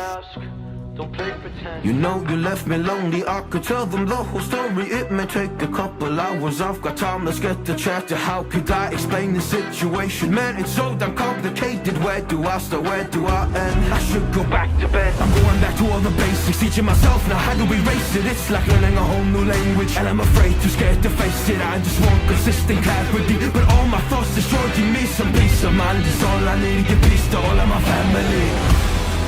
ask, don't play pretend. You know you left me lonely, I could tell them the whole story. It may take a couple hours, I've got time, let's get to chat. How could I explain the situation? Man, it's so damn complicated. Where do I start, where do I end? I should go back to bed, I'm going back to all the basics. Teaching myself now how to erase it. It's like learning a whole new language, and I'm afraid, too scared to face it. I just want consistent clarity, but all my thoughts destroying me. Some peace of mind is all I need to give peace to all of my family.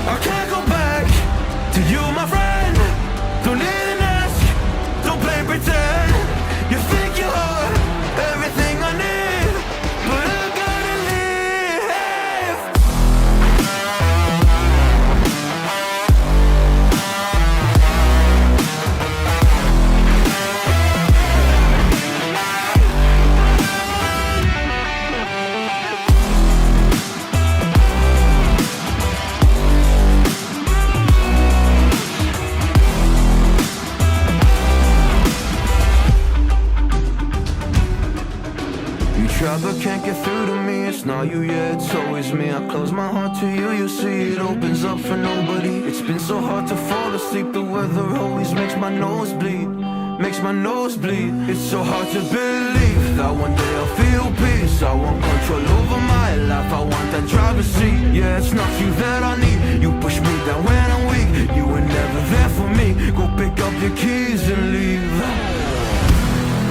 I can't go back to you, my friend. Don't even ask, don't play pretend. You think you are everything I need, but I gotta leave. Try but can't get through to me. It's not you, yeah, it's always me. I close my heart to you, you see it opens up for nobody. It's been so hard to fall asleep. The weather always makes my nose bleed, makes my nose bleed. It's so hard to believe that one day I'll feel peace. I want control over my life, I want that driver's seat. Yeah, it's not you that I need. You push me down when I'm weak. You were never there for me. Go pick up your keys and leave.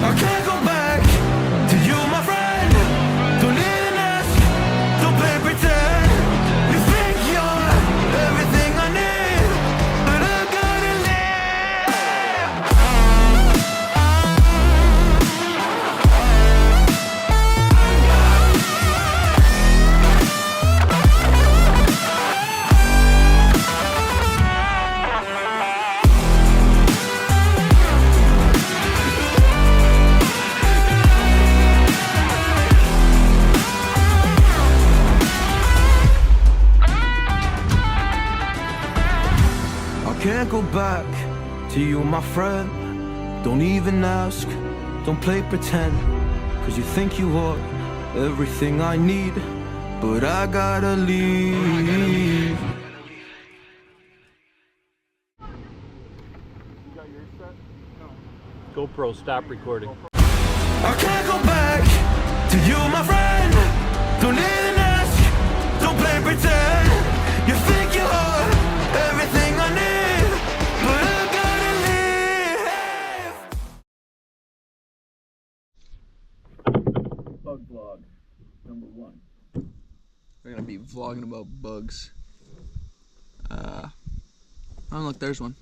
I can't go back to you, my friend. Don't even ask, don't play pretend. You think you're everything I need, but I gotta Can't go back to you, my friend. Don't even ask, don't play pretend. Cause you think you are everything I need, but I gotta leave. You got yours set? No. GoPro, stop recording. I can't go back to you, my friend. Don't even ask, don't play pretend. You think you are everything I need, but I gotta leave. Bug vlog number 1. We're gonna be vlogging about bugs. Oh look, there's one.